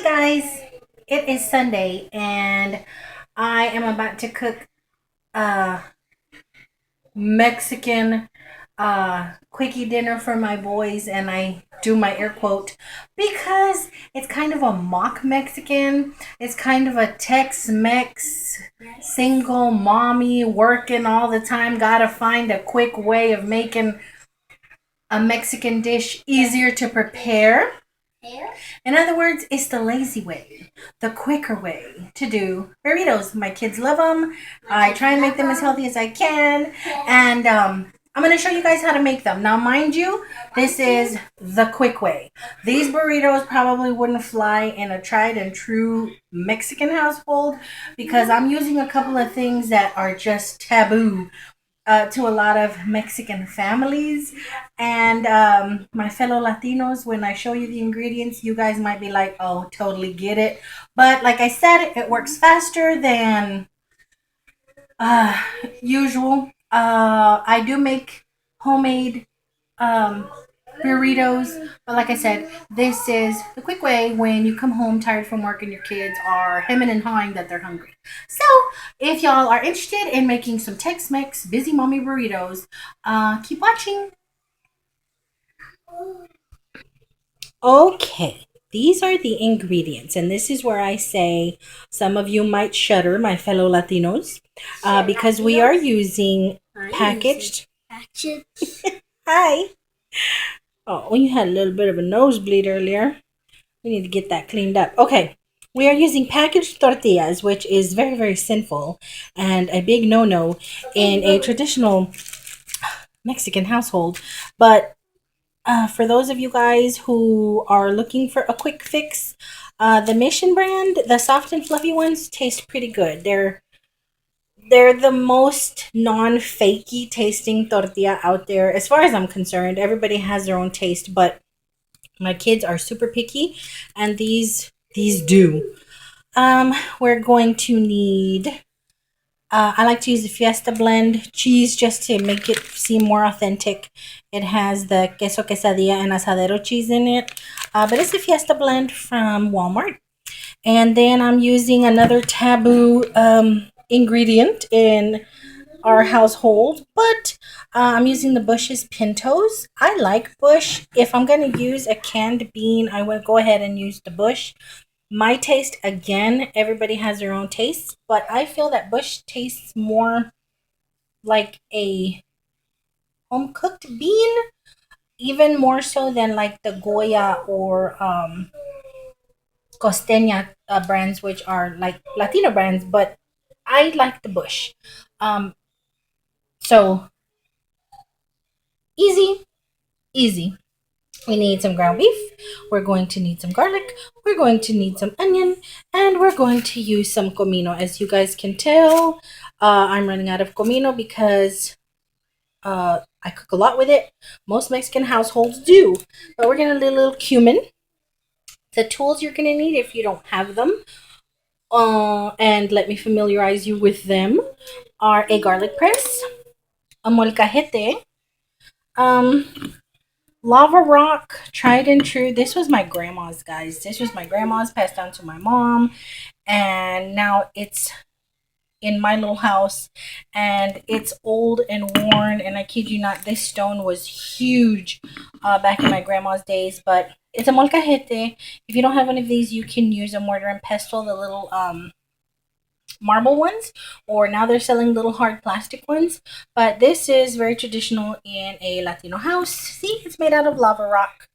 Hi guys, it is Sunday and I am about to cook a Mexican quickie dinner for my boys, and I do my air quote because it's kind of a mock Mexican. It's kind of a Tex Mex, single mommy working all the time, gotta find a quick way of making a Mexican dish easier to prepare. In other words, it's the lazy way, the quicker way to do burritos. My kids love them. I try and make them as healthy as I can. And I'm going to show you guys how to make them. Now, mind you, this is the quick way. These burritos probably wouldn't fly in a tried and true Mexican household because I'm using a couple of things that are just taboo to a lot of Mexican families. And my fellow Latinos, when I show you the ingredients, you guys might be like, oh, totally get it. But like I said, it works faster than uh, usual. I do make homemade um, burritos. But like I said, this is the quick way when you come home tired from work and your kids are hemming and hawing that they're hungry. So if y'all are interested in making some Tex-Mex busy mommy burritos, keep watching. Okay, these are the ingredients, and this is where I say some of you might shudder, my fellow Latinos, because we are using packaged. Hi. Oh, well, you had a little bit of a nosebleed earlier. We need to get that cleaned up. Okay. We are using packaged tortillas, which is very, very sinful and a big no no in a traditional Mexican household. But for those of you guys who are looking for a quick fix, the Mission brand, the soft and fluffy ones, taste pretty good. They're the most non-fakey tasting tortilla out there, as far as I'm concerned. Everybody has their own taste, but my kids are super picky, and these do. We're going to need. I like to use the Fiesta blend cheese just to make it seem more authentic. It has the queso quesadilla and asadero cheese in it, but it's the Fiesta blend from Walmart. And then I'm using another taboo ingredient in our household, but I'm using the Bush's Pintos. I like Bush. If I'm going to use a canned bean, I would go ahead and use the Bush. My taste, again, everybody has their own taste, but I feel that Bush tastes more like a home cooked bean, even more so than like the Goya or Costeña brands, which are like Latino brands, but I like the Bush. Um, so easy, easy. We need some ground beef. We're going to need some garlic. We're going to need some onion. And we're going to use some comino. As you guys can tell, I'm running out of comino because I cook a lot with it. Most Mexican households do. But we're going to need a little cumin. The tools you're going to need if you don't have them, and let me familiarize you with them, are a garlic press, a molcajete, um, lava rock, tried and true. This was my grandma's, guys. This was my grandma's, passed down to my mom, and now it's in my little house, and it's old and worn. And I kid you not, this stone was huge back in my grandma's days. But it's a molcajete. If you don't have one of these, you can use a mortar and pestle, the little marble ones, or now they're selling little hard plastic ones. But this is very traditional in a Latino house. See, it's made out of lava rock.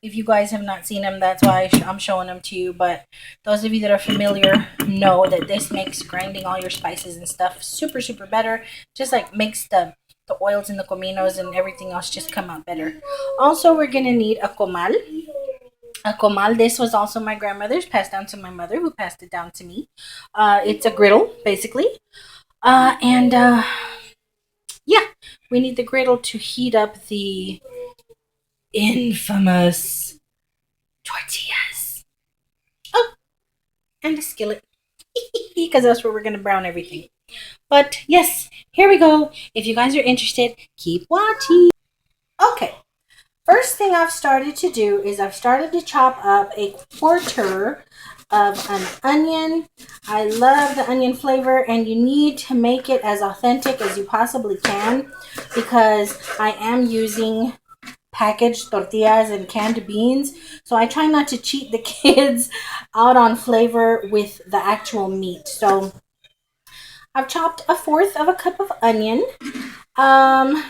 If you guys have not seen them, that's why I'm showing them to you. But those of you that are familiar know that this makes grinding all your spices and stuff super, super better. Just like makes the oils and the cominos and everything else just come out better. Also, we're going to need a comal. A comal, this was also my grandmother's, passed down to my mother, who passed it down to me. It's a griddle, basically. And yeah, we need the griddle to heat up the infamous tortillas. Oh, and a skillet, because that's where we're going to brown everything. But yes, here we go. If you guys are interested, keep watching. Okay, First thing I've started to do is I've started to chop up a quarter of an onion. I love the onion flavor, and you need to make it as authentic as you possibly can because I am using packaged tortillas and canned beans. So I try not to cheat the kids out on flavor with the actual meat. So I've chopped a fourth of a cup of onion. Um,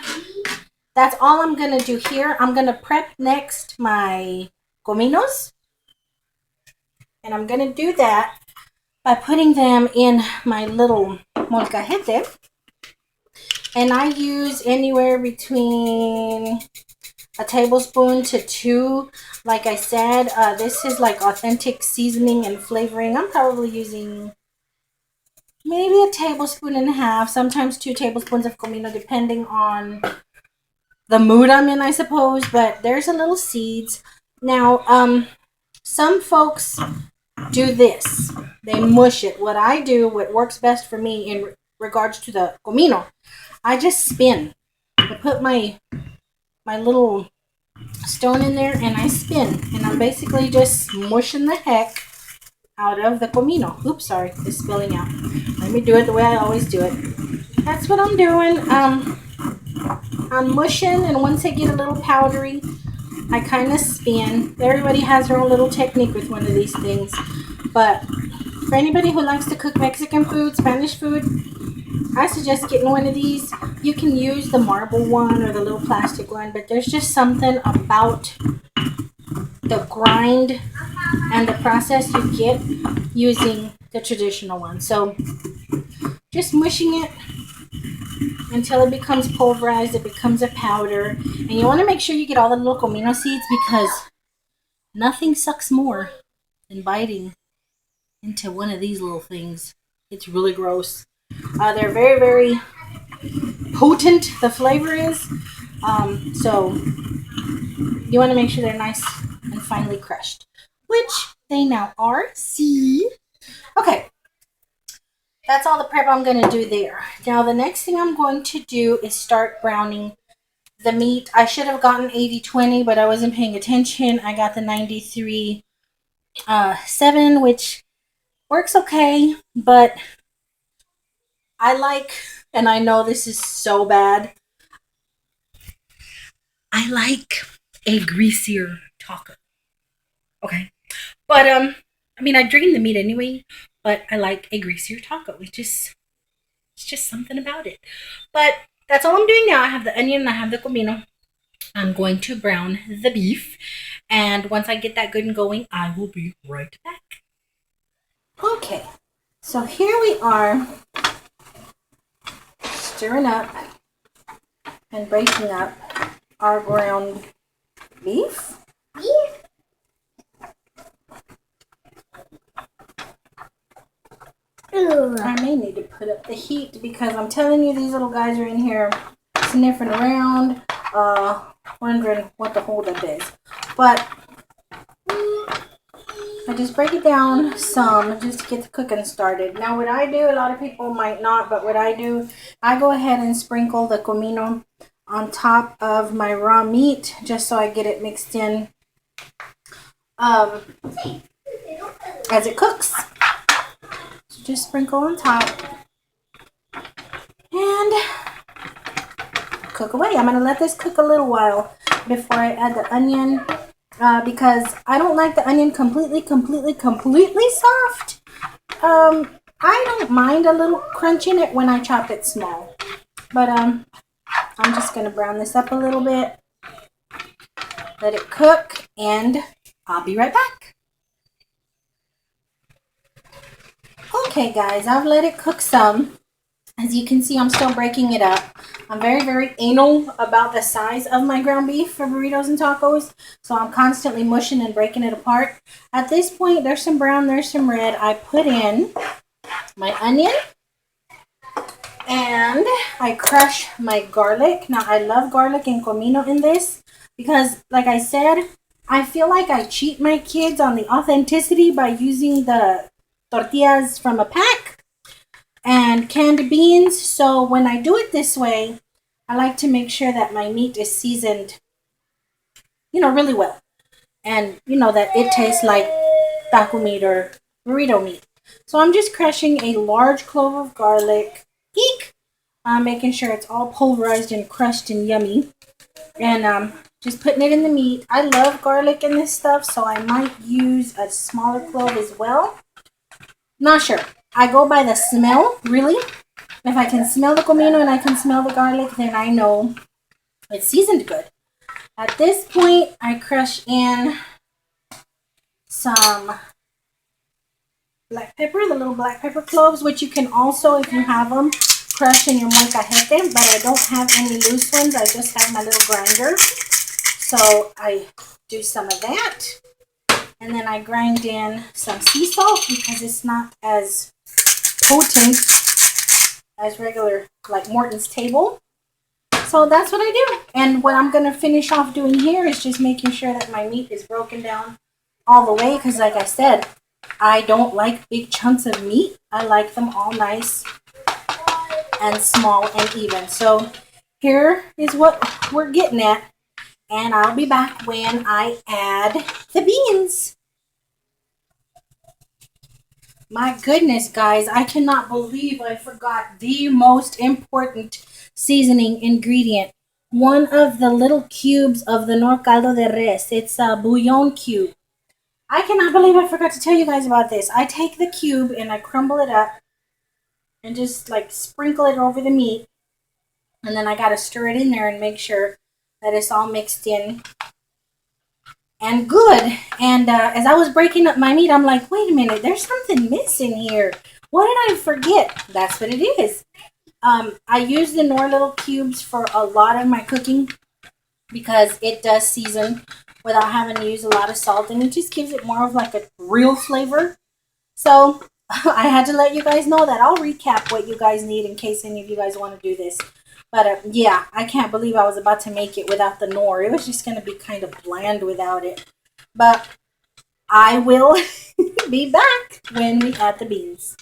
that's all I'm going to do here. I'm going to prep next my cominos. And I'm going to do that by putting them in my little molcajete. And I use anywhere between a tablespoon to 2. Like I said, this is like authentic seasoning and flavoring. I'm probably using maybe a tablespoon and a half, sometimes 2 tablespoons of comino, depending on the mood I'm in, I suppose. But there's a little seeds. Now, some folks do this. They mush it. What I do, what works best for me in regards to the comino, I just spin. I put my little stone in there and I spin. And I'm basically just mushing the heck out of the comino. Oops, sorry, it's spilling out. Let me do it the way I always do it. That's what I'm doing. I'm mushing, and once I get a little powdery, I kind of spin. Everybody has their own little technique with one of these things. But for anybody who likes to cook Mexican food, Spanish food, I suggest getting one of these. You can use the marble one or the little plastic one, but there's just something about the grind and the process you get using the traditional one. So just mushing it until it becomes pulverized, it becomes a powder. And you want to make sure you get all the little comino seeds because nothing sucks more than biting into one of these little things. It's really gross. They're very, very potent, the flavor is. So you want to make sure they're nice and finely crushed, which they now are. See? Okay. That's all the prep I'm going to do there. Now, the next thing I'm going to do is start browning the meat. I should have gotten 80-20, but I wasn't paying attention. I got the 93-7, which works okay, but I like, and I know this is so bad, I like a greasier taco. Okay. But, I mean, I drain the meat anyway, but I like a greasier taco. It's just something about it. But that's all I'm doing now. I have the onion and I have the comino. I'm going to brown the beef. And once I get that good and going, I will be right back. Okay. So here we are stirring up and breaking up our ground beef. I may need to put up the heat because I'm telling you, these little guys are in here sniffing around, wondering what the holdup is. But I just break it down some just to get the cooking started. Now, what I do, a lot of people might not, but what I do, I go ahead and sprinkle the comino on top of my raw meat just so I get it mixed in as it cooks. So just sprinkle on top and cook away. I'm going to let this cook a little while before I add the onion because I don't like the onion completely soft. I don't mind a little crunch in it when I chop it small. But I'm just going to brown this up a little bit. Let it cook and I'll be right back. Okay guys, I've let it cook some. As you can see, I'm still breaking it up. I'm very, very anal about the size of my ground beef for burritos and tacos. So I'm constantly mushing and breaking it apart. At this point, there's some brown, there's some red. I put in my onion. And I crush my garlic. Now, I love garlic and comino in this. Because, like I said, I feel like I cheat my kids on the authenticity by using the tortillas from a pack and canned beans. So when I do it this way, I like to make sure that my meat is seasoned really well. And that it tastes like taco meat or burrito meat. So I'm just crushing a large clove of garlic. Eek! Making sure it's all pulverized and crushed and yummy. And just putting it in the meat. I love garlic in this stuff, so I might use a smaller clove as well. Not sure. I go by the smell, really. If I can smell the comino and I can smell the garlic, then I know it's seasoned good. At this point, I crush in some black pepper, the little black pepper cloves, which you can also, if you have them, crush in your molcajete, but I don't have any loose ones. I just have my little grinder. So I do some of that. And then I grind in some sea salt because it's not as potent as regular, like Morton's Table. So that's what I do. And what I'm going to finish off doing here is just making sure that my meat is broken down all the way. Because like I said, I don't like big chunks of meat. I like them all nice and small and even. So here is what we're getting at. And I'll be back when I add the beans. My goodness, guys, I cannot believe I forgot the most important seasoning ingredient. One of the little cubes of the Nor Caldo de Res. It's a bouillon cube. I cannot believe I forgot to tell you guys about this. I take the cube and I crumble it up and just like sprinkle it over the meat. And then I got to stir it in there and make sure that it's all mixed in and good. And as I was breaking up my meat, I'm like, wait a minute, there's something missing here. What did I forget? That's what it is. I use the Nor little cubes for a lot of my cooking because it does season without having to use a lot of salt, and it just gives it more of like a real flavor. So I had to let you guys know that. I'll recap what you guys need in case any of you guys want to do this. But yeah, I can't believe I was about to make it without the Nor. It was just going to be kind of bland without it. But I will be back when we add the beans.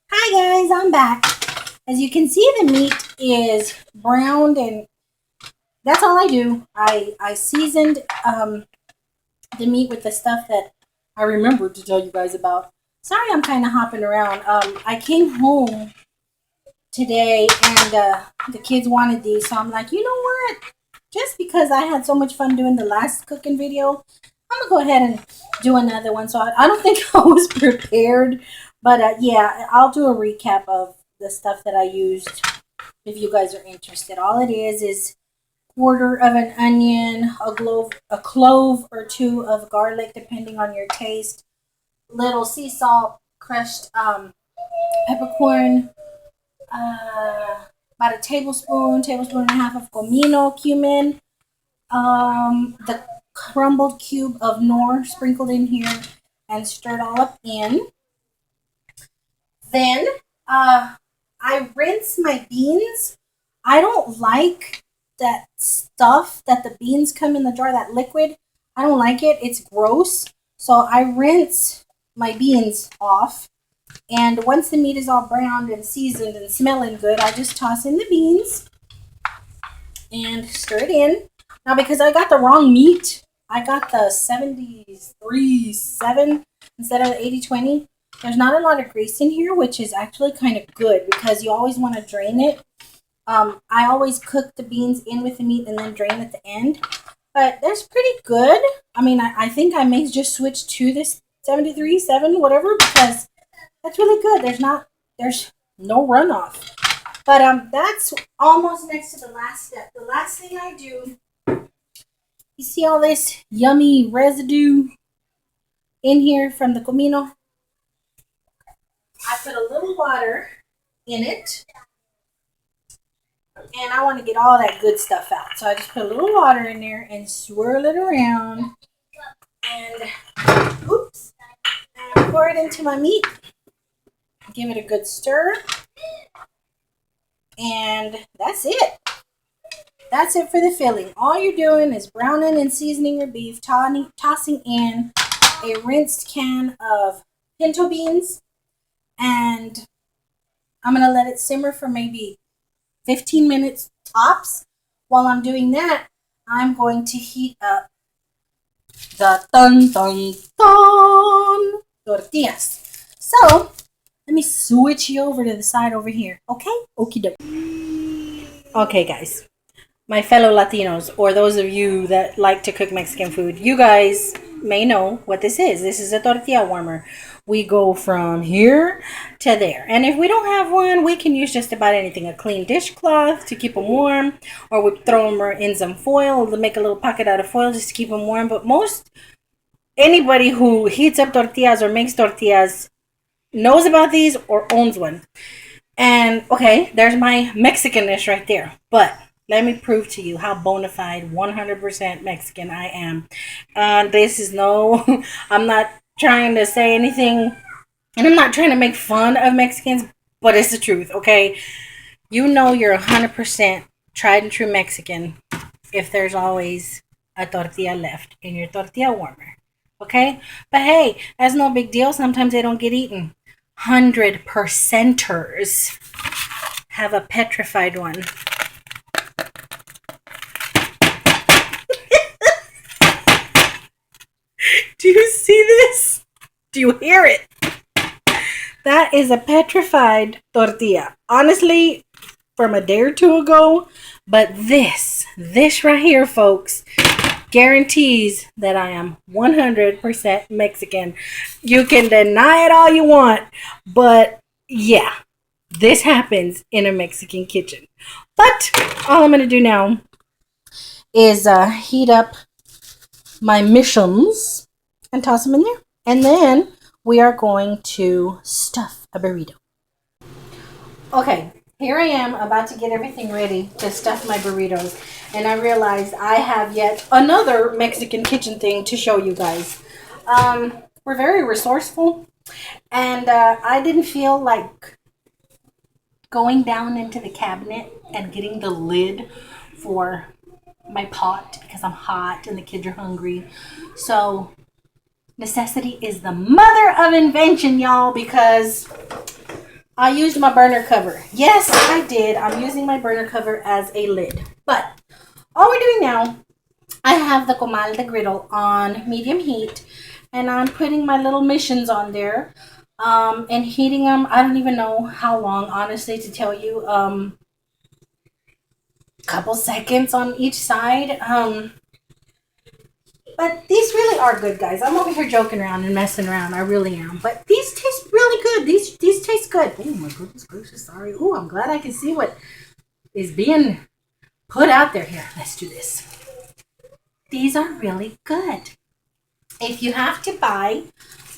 Hi guys, I'm back. As you can see, the meat is browned, and that's all I do. I seasoned the meat with the stuff that I remembered to tell you guys about. Sorry, I'm kind of hopping around. I came home today and the kids wanted these, so I'm like, you know what, just because I had so much fun doing the last cooking video, I'm gonna go ahead and do another one. So I don't think I was prepared, but yeah, I'll do a recap of the stuff that I used if you guys are interested. All it is quarter of an onion, a clove or two of garlic depending on your taste, little sea salt, crushed peppercorn, about a tablespoon and a half of comino, cumin, the crumbled cube of Nor sprinkled in here and stirred all up in. Then I rinse my beans. I don't like that stuff that the beans come in the jar, that liquid. I don't like it. It's gross. So I rinse my beans off. And once the meat is all browned and seasoned and smelling good, I just toss in the beans and stir it in. Now, because I got the wrong meat, I got the 73-7 instead of the 80-20. There's not a lot of grease in here, which is actually kind of good because you always want to drain it. I always cook the beans in with the meat and then drain at the end. But that's pretty good. I mean, I think I may just switch to this 73-7, whatever, because that's really good. There's no runoff. But that's almost next to the last step. The last thing I do, you see all this yummy residue in here from the comino? I put a little water in it, and I want to get all that good stuff out. So I just put a little water in there and swirl it around, and oops, and pour it into my meat. Give it a good stir, and that's it. That's it for the filling. All you're doing is browning and seasoning your beef, tossing in a rinsed can of pinto beans, and I'm going to let it simmer for maybe 15 minutes tops while I'm doing that, I'm going to heat up the tortillas. So let me switch you over to the side over here. Okay? Okie doke. Okay, guys. My fellow Latinos, or those of you that like to cook Mexican food, you guys may know what this is. This is a tortilla warmer. We go from here to there. And if we don't have one, we can use just about anything. A clean dishcloth to keep them warm, or we throw them in some foil to make a little pocket out of foil just to keep them warm. But anybody who heats up tortillas or makes tortillas knows about these or owns one. And okay, there's my Mexicanness right there. But let me prove to you how bona fide 100% Mexican I am. This is no, I'm not trying to say anything, and I'm not trying to make fun of Mexicans, but it's the truth, okay? You know you're 100% tried and true Mexican if there's always a tortilla left in your tortilla warmer, okay? But hey, that's no big deal. Sometimes they don't get eaten. 100%ers have a petrified one. Do you see this? Do you hear it? That is a petrified tortilla. Honestly, from a day or two ago. But this right here, folks, guarantees that I am 100% Mexican. You can deny it all you want, but yeah, this happens in a Mexican kitchen. But all I'm going to do now is heat up my missions and toss them in there. And then we are going to stuff a burrito. Okay, here I am about to get everything ready to stuff my burritos. And I realized I have yet another Mexican kitchen thing to show you guys. We're very resourceful. And I didn't feel like going down into the cabinet and getting the lid for my pot because I'm hot and the kids are hungry. So necessity is the mother of invention, y'all, because I used my burner cover. Yes, I did. I'm using my burner cover as a lid. But all we're doing now, I have the comal de griddle on medium heat, and I'm putting my little missions on there and heating them. I don't even know how long, honestly, to tell you. Couple seconds on each side. But these really are good, guys. I'm over here joking around and messing around. I really am. But these taste really good. These taste good. Oh my goodness gracious, sorry. Oh, I'm glad I can see what is being put out there. Here, let's do this. These are really good. If you have to buy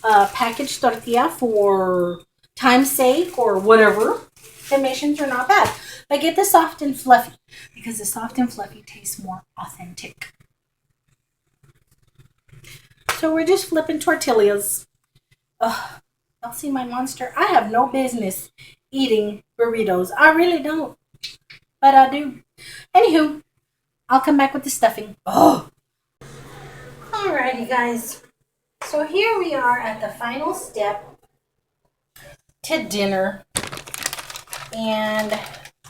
a packaged tortilla for time's sake or whatever, the missions are not bad. But get the soft and fluffy because the soft and fluffy tastes more authentic. So we're just flipping tortillas. Ugh, y'all see my monster? I have no business eating burritos. I really don't. But I do. Anywho, I'll come back with the stuffing. Oh. Alrighty, guys. So here we are at the final step to dinner. And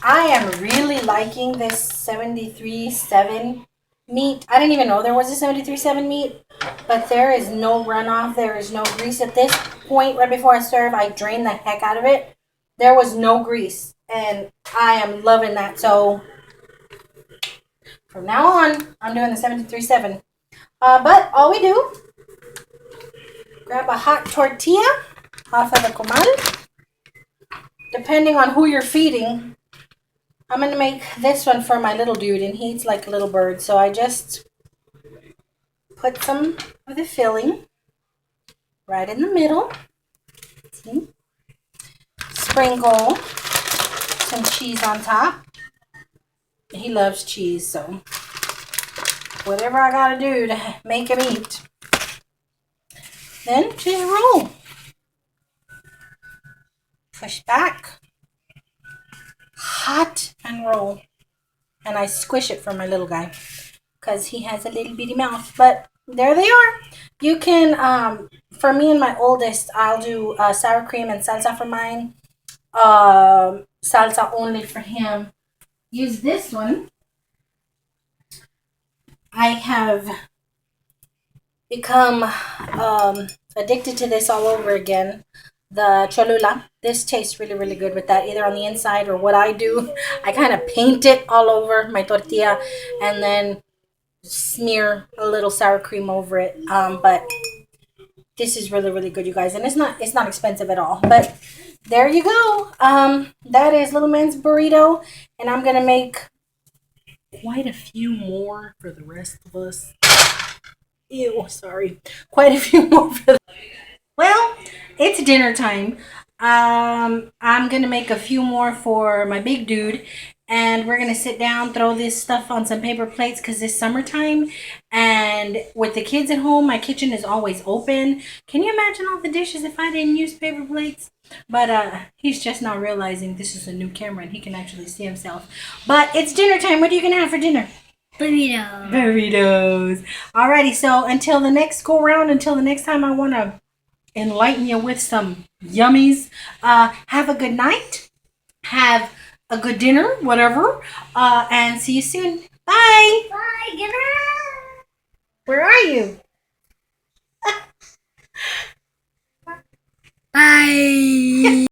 I am really liking this 73.7 meat. I didn't even know there was a 73.7 meat, but there is no runoff. There is no grease. At this point, right before I serve, I drained the heck out of it. There was no grease, and I am loving that. So from now on, I'm doing the 73.7. But all we do, grab a hot tortilla off of the comal. Depending on who you're feeding, I'm going to make this one for my little dude, and he eats like a little bird. So I just put some of the filling right in the middle. See? Sprinkle some cheese on top. He loves cheese, so whatever I got to do to make him eat. Then just roll. Push back. Hot and roll. And I squish it for my little guy because he has a little bitty mouth. But there they are. You can, for me and my oldest, I'll do sour cream and salsa for mine. Salsa only for him. Use this one I have become addicted to this all over again. The cholula. This tastes really, really good with that, either on the inside or what I do. I kind of paint it all over my tortilla and then smear a little sour cream over it. But this is really, really good, you guys, and it's not expensive at all. But there you go. That is little man's burrito, and I'm gonna make quite a few more for the rest of us. Ew, sorry. Quite a few more for the. Well, it's dinner time. I'm gonna make a few more for my big dude, and we're gonna sit down, throw this stuff on some paper plates because it's summertime, and with the kids at home, my kitchen is always open. Can you imagine all the dishes if I didn't use paper plates? But he's just not realizing this is a new camera and he can actually see himself. But it's dinner time. What are you gonna have for dinner? Burritos. Burritos. Alrighty, so until the next go round, until the next time I wanna enlighten you with some yummies. Have a good night. Have a good dinner, whatever. And see you soon. Bye. Bye, dinner. Where are you?